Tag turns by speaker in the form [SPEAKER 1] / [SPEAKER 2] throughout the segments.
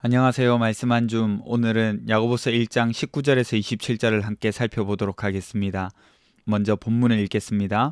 [SPEAKER 1] 안녕하세요. 말씀 한 줌. 오늘은 야고보서 1장 19절에서 27절을 함께 살펴보도록 하겠습니다. 먼저 본문을 읽겠습니다.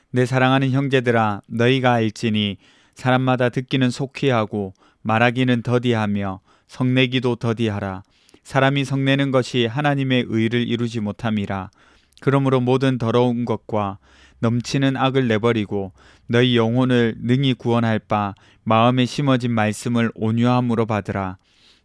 [SPEAKER 1] 내 사랑하는 형제들아, 너희가 알지니 사람마다 듣기는 속히 하고 말하기는 더디하며 성내기도 더디하라. 사람이 성내는 것이 하나님의 의를 이루지 못함이라. 그러므로 모든 더러운 것과 넘치는 악을 내버리고 너희 영혼을 능히 구원할 바 마음에 심어진 말씀을 온유함으로 받으라.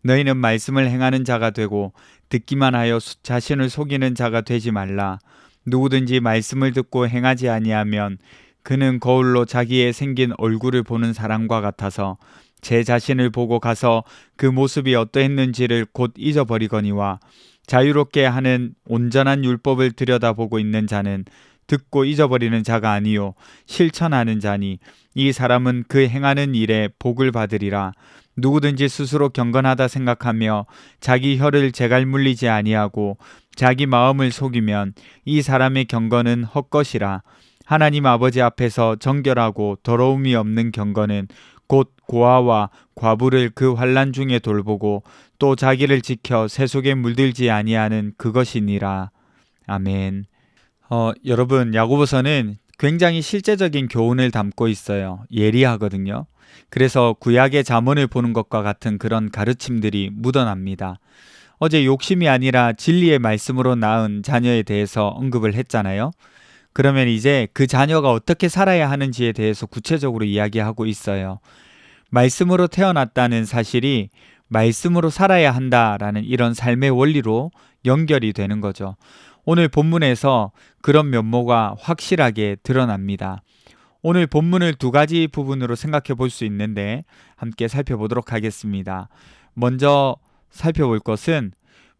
[SPEAKER 1] 너희는 말씀을 행하는 자가 되고 듣기만 하여 자신을 속이는 자가 되지 말라. 누구든지 말씀을 듣고 행하지 아니하면 그는 거울로 자기의 생긴 얼굴을 보는 사람과 같아서 제 자신을 보고 가서 그 모습이 어떠했는지를 곧 잊어버리거니와 자유롭게 하는 온전한 율법을 들여다보고 있는 자는 듣고 잊어버리는 자가 아니요 실천하는 자니 이 사람은 그 행하는 일에 복을 받으리라. 누구든지 스스로 경건하다 생각하며 자기 혀를 제갈 물리지 아니하고 자기 마음을 속이면 이 사람의 경건은 헛것이라. 하나님 아버지 앞에서 정결하고 더러움이 없는 경건은 곧 고아와 과부를 그 환난 중에 돌보고 또 자기를 지켜 새 속에 물들지 아니하는 그것이니라. 아멘. 여러분, 야고보서는 굉장히 실제적인 교훈을 담고 있어요. 예리하거든요. 그래서 구약의 잠언을 보는 것과 같은 그런 가르침들이 묻어납니다. 어제 욕심이 아니라 진리의 말씀으로 낳은 자녀에 대해서 언급을 했잖아요. 그러면 이제 그 자녀가 어떻게 살아야 하는지에 대해서 구체적으로 이야기하고 있어요. 말씀으로 태어났다는 사실이 말씀으로 살아야 한다라는 이런 삶의 원리로 연결이 되는 거죠. 오늘 본문에서 그런 면모가 확실하게 드러납니다. 오늘 본문을 두 가지 부분으로 생각해 볼 수 있는데 함께 살펴보도록 하겠습니다. 먼저 살펴볼 것은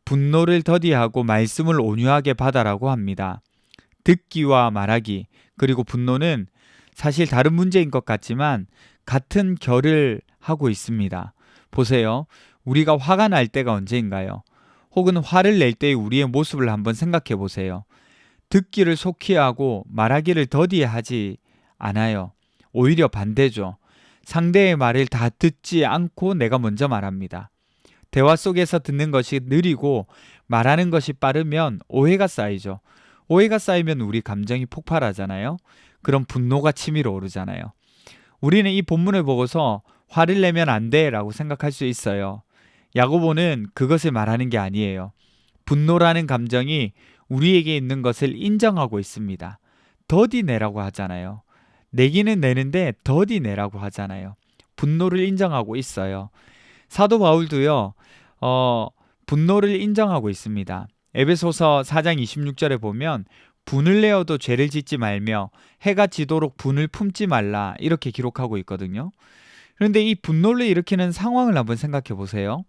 [SPEAKER 1] 분노를 더디하고 말씀을 온유하게 받아라고 합니다. 듣기와 말하기, 그리고 분노는 사실 다른 문제인 것 같지만 같은 결을 하고 있습니다. 보세요. 우리가 화가 날 때가 언제인가요? 혹은 화를 낼 때의 우리의 모습을 한번 생각해 보세요. 듣기를 속히 하고 말하기를 더디하지 않아요. 오히려 반대죠. 상대의 말을 다 듣지 않고 내가 먼저 말합니다. 대화 속에서 듣는 것이 느리고 말하는 것이 빠르면 오해가 쌓이죠. 오해가 쌓이면 우리 감정이 폭발하잖아요. 그럼 분노가 치밀어 오르잖아요. 우리는 이 본문을 보고서 화를 내면 안 돼라고 생각할 수 있어요. 야고보는 그것을 말하는 게 아니에요. 분노라는 감정이 우리에게 있는 것을 인정하고 있습니다. 더디 내라고 하잖아요. 내기는 내는데 더디 내라고 하잖아요. 분노를 인정하고 있어요. 사도 바울도요. 분노를 인정하고 있습니다. 에베소서 4장 26절에 보면 분을 내어도 죄를 짓지 말며 해가 지도록 분을 품지 말라 이렇게 기록하고 있거든요. 그런데 이 분노를 일으키는 상황을 한번 생각해 보세요.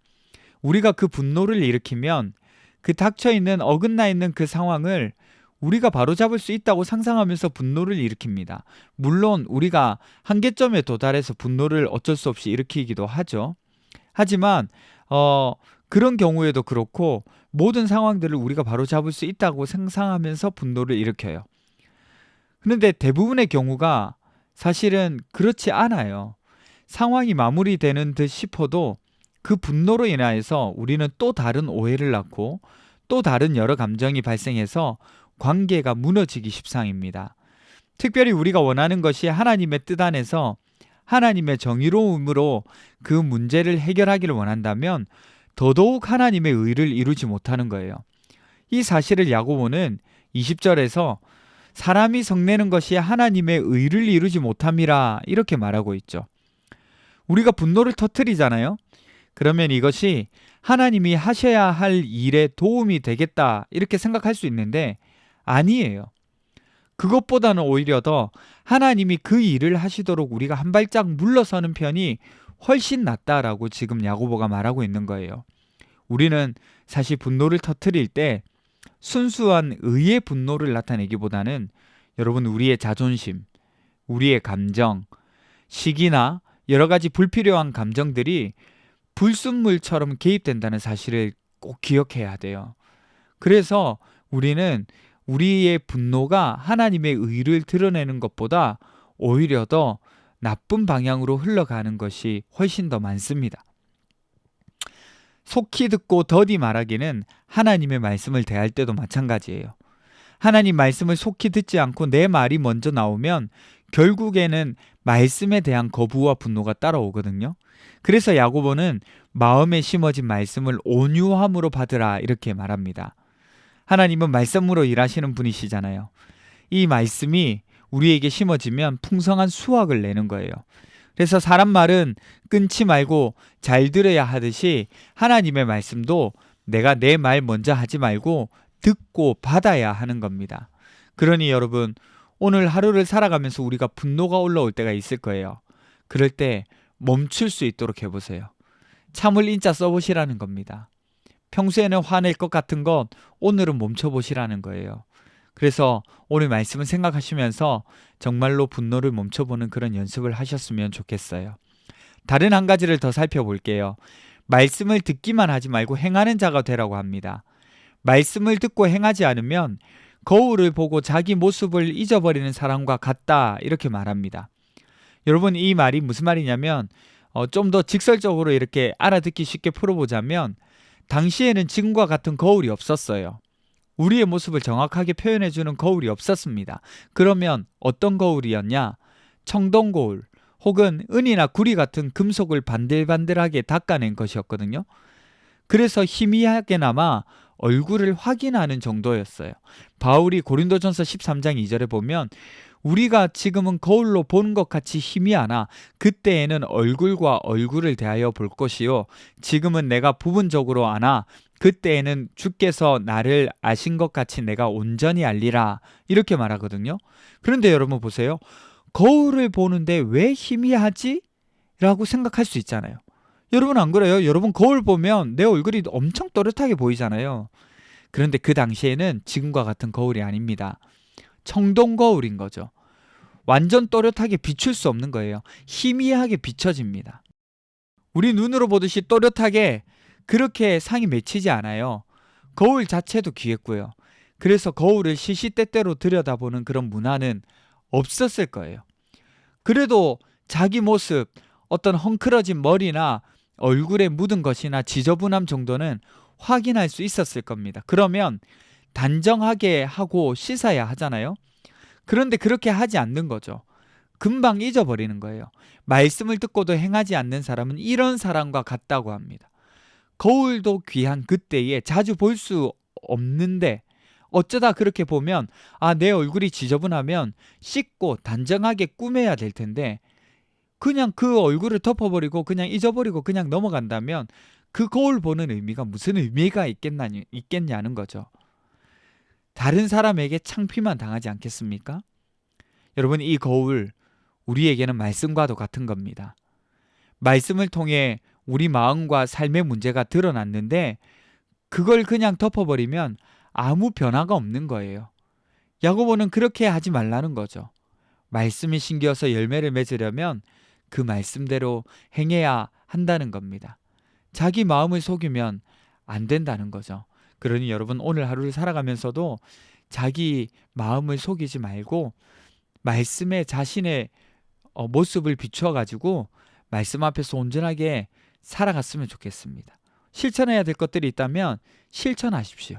[SPEAKER 1] 우리가 그 분노를 일으키면 그 닥쳐 있는 어긋나 있는 그 상황을 우리가 바로잡을 수 있다고 상상하면서 분노를 일으킵니다. 물론 우리가 한계점에 도달해서 분노를 어쩔 수 없이 일으키기도 하죠. 하지만 그런 경우에도 그렇고 모든 상황들을 우리가 바로잡을 수 있다고 상상하면서 분노를 일으켜요. 그런데 대부분의 경우가 사실은 그렇지 않아요. 상황이 마무리되는 듯 싶어도 그 분노로 인하여서 우리는 또 다른 오해를 낳고 또 다른 여러 감정이 발생해서 관계가 무너지기 십상입니다. 특별히 우리가 원하는 것이 하나님의 뜻 안에서 하나님의 정의로움으로 그 문제를 해결하기를 원한다면 더더욱 하나님의 의를 이루지 못하는 거예요. 이 사실을 야고보는 20절에서 사람이 성내는 것이 하나님의 의를 이루지 못함이라 이렇게 말하고 있죠. 우리가 분노를 터뜨리잖아요. 그러면 이것이 하나님이 하셔야 할 일에 도움이 되겠다 이렇게 생각할 수 있는데 아니에요. 그것보다는 오히려 더 하나님이 그 일을 하시도록 우리가 한 발짝 물러서는 편이 훨씬 낫다라고 지금 야고보가 말하고 있는 거예요. 우리는 사실 분노를 터뜨릴 때 순수한 의의 분노를 나타내기보다는 여러분 우리의 자존심, 우리의 감정, 시기나 여러 가지 불필요한 감정들이 불순물처럼 개입된다는 사실을 꼭 기억해야 돼요. 그래서 우리는 우리의 분노가 하나님의 의를 드러내는 것보다 오히려 더 나쁜 방향으로 흘러가는 것이 훨씬 더 많습니다. 속히 듣고 더디 말하기는 하나님의 말씀을 대할 때도 마찬가지예요. 하나님 말씀을 속히 듣지 않고 내 말이 먼저 나오면 결국에는 말씀에 대한 거부와 분노가 따라오거든요. 그래서 야고보는 마음에 심어진 말씀을 온유함으로 받으라 이렇게 말합니다. 하나님은 말씀으로 일하시는 분이시잖아요. 이 말씀이 우리에게 심어지면 풍성한 수확을 내는 거예요. 그래서 사람 말은 끊지 말고 잘 들어야 하듯이 하나님의 말씀도 내가 내 말 먼저 하지 말고 듣고 받아야 하는 겁니다. 그러니 여러분, 오늘 하루를 살아가면서 우리가 분노가 올라올 때가 있을 거예요. 그럴 때 멈출 수 있도록 해보세요. 참을 인자 써보시라는 겁니다. 평소에는 화낼 것 같은 것 오늘은 멈춰보시라는 거예요. 그래서 오늘 말씀을 생각하시면서 정말로 분노를 멈춰보는 그런 연습을 하셨으면 좋겠어요. 다른 한 가지를 더 살펴볼게요. 말씀을 듣기만 하지 말고 행하는 자가 되라고 합니다. 말씀을 듣고 행하지 않으면 거울을 보고 자기 모습을 잊어버리는 사람과 같다 이렇게 말합니다. 여러분, 이 말이 무슨 말이냐면 좀 더 직설적으로 이렇게 알아듣기 쉽게 풀어보자면 당시에는 지금과 같은 거울이 없었어요. 우리의 모습을 정확하게 표현해주는 거울이 없었습니다. 그러면 어떤 거울이었냐? 청동 거울 혹은 은이나 구리 같은 금속을 반들반들하게 닦아낸 것이었거든요. 그래서 희미하게나마 얼굴을 확인하는 정도였어요. 바울이 고린도전서 13장 2절에 보면 우리가 지금은 거울로 보는 것 같이 희미하나 그때에는 얼굴과 얼굴을 대하여 볼 것이요 지금은 내가 부분적으로 아나 그때에는 주께서 나를 아신 것 같이 내가 온전히 알리라 이렇게 말하거든요. 그런데 여러분 보세요. 거울을 보는데 왜 희미하지? 라고 생각할 수 있잖아요. 여러분 안 그래요? 여러분 거울 보면 내 얼굴이 엄청 또렷하게 보이잖아요. 그런데 그 당시에는 지금과 같은 거울이 아닙니다. 청동 거울인 거죠. 완전 또렷하게 비출 수 없는 거예요. 희미하게 비춰집니다. 우리 눈으로 보듯이 또렷하게 그렇게 상이 맺히지 않아요. 거울 자체도 귀했고요. 그래서 거울을 시시때때로 들여다보는 그런 문화는 없었을 거예요. 그래도 자기 모습, 어떤 헝클어진 머리나 얼굴에 묻은 것이나 지저분함 정도는 확인할 수 있었을 겁니다. 그러면 단정하게 하고 씻어야 하잖아요. 그런데 그렇게 하지 않는 거죠. 금방 잊어버리는 거예요. 말씀을 듣고도 행하지 않는 사람은 이런 사람과 같다고 합니다. 거울도 귀한 그때에 자주 볼 수 없는데 어쩌다 그렇게 보면 내 얼굴이 지저분하면 씻고 단정하게 꾸며야 될 텐데 그냥 그 얼굴을 덮어버리고 그냥 잊어버리고 그냥 넘어간다면 그 거울 보는 의미가 무슨 의미가 있겠냐는 거죠. 다른 사람에게 창피만 당하지 않겠습니까? 여러분, 이 거울 우리에게는 말씀과도 같은 겁니다. 말씀을 통해 우리 마음과 삶의 문제가 드러났는데 그걸 그냥 덮어버리면 아무 변화가 없는 거예요. 야고보는 그렇게 하지 말라는 거죠. 말씀이 심겨서 열매를 맺으려면 그 말씀대로 행해야 한다는 겁니다. 자기 마음을 속이면 안 된다는 거죠. 그러니 여러분 오늘 하루를 살아가면서도 자기 마음을 속이지 말고 말씀에 자신의 모습을 비추어 가지고 말씀 앞에서 온전하게 살아갔으면 좋겠습니다. 실천해야 될 것들이 있다면 실천하십시오.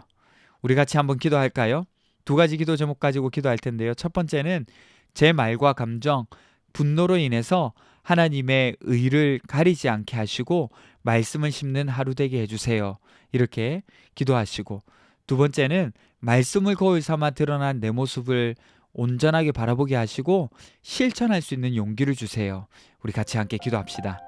[SPEAKER 1] 우리 같이 한번 기도할까요? 두 가지 기도 제목 가지고 기도할 텐데요. 첫 번째는 제 말과 감정, 분노로 인해서 하나님의 의를 가리지 않게 하시고 말씀을 심는 하루 되게 해주세요. 이렇게 기도하시고, 두 번째는 말씀을 거울 삼아 드러난 내 모습을 온전하게 바라보게 하시고 실천할 수 있는 용기를 주세요. 우리 같이 함께 기도합시다.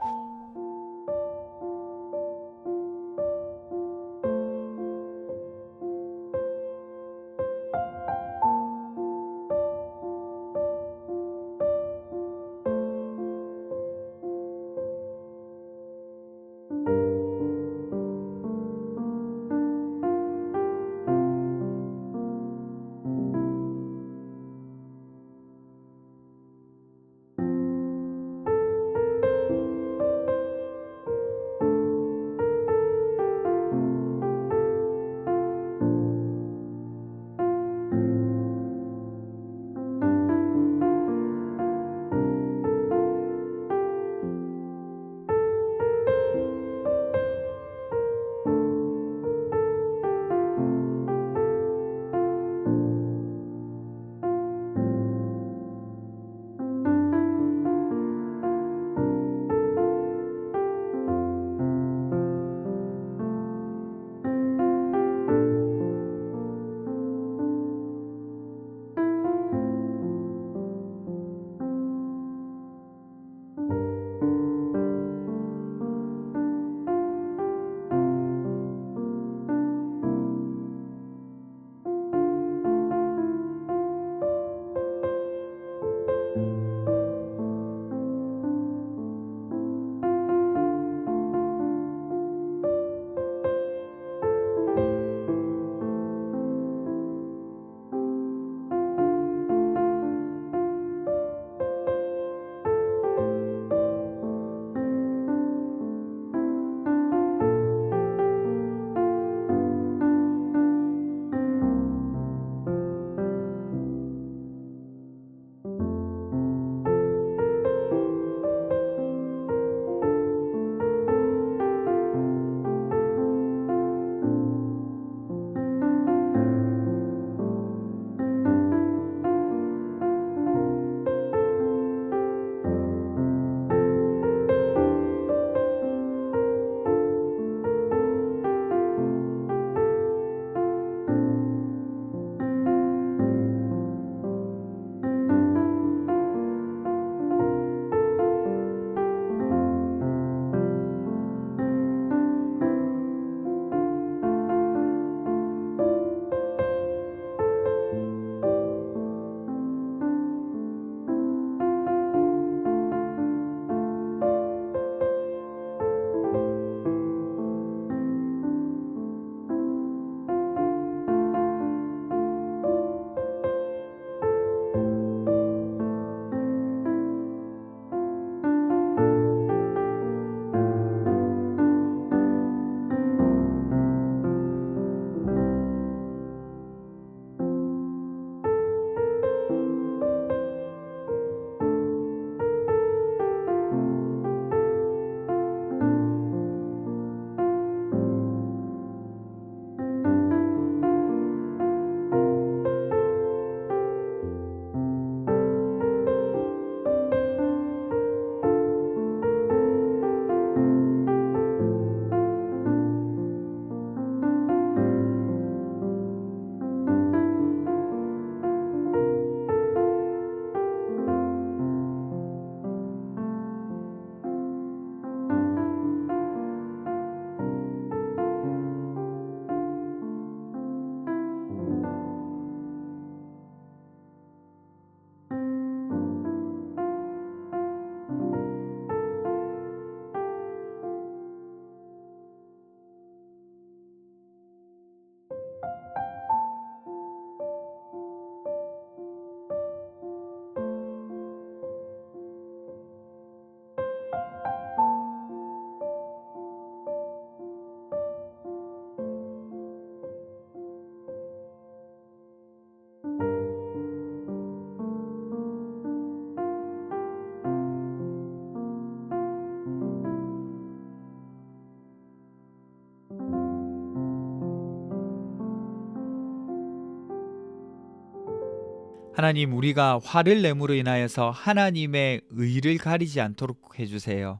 [SPEAKER 1] 하나님, 우리가 화를 내므로 인하여서 하나님의 의를 가리지 않도록 해주세요.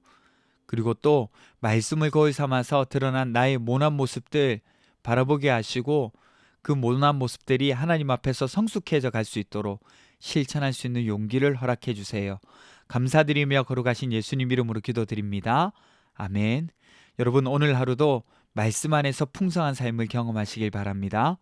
[SPEAKER 1] 그리고 또 말씀을 거울 삼아서 드러난 나의 모난 모습들 바라보게 하시고 그 모난 모습들이 하나님 앞에서 성숙해져 갈 수 있도록 실천할 수 있는 용기를 허락해 주세요. 감사드리며 거룩하신 예수님 이름으로 기도드립니다. 아멘. 여러분, 오늘 하루도 말씀 안에서 풍성한 삶을 경험하시길 바랍니다.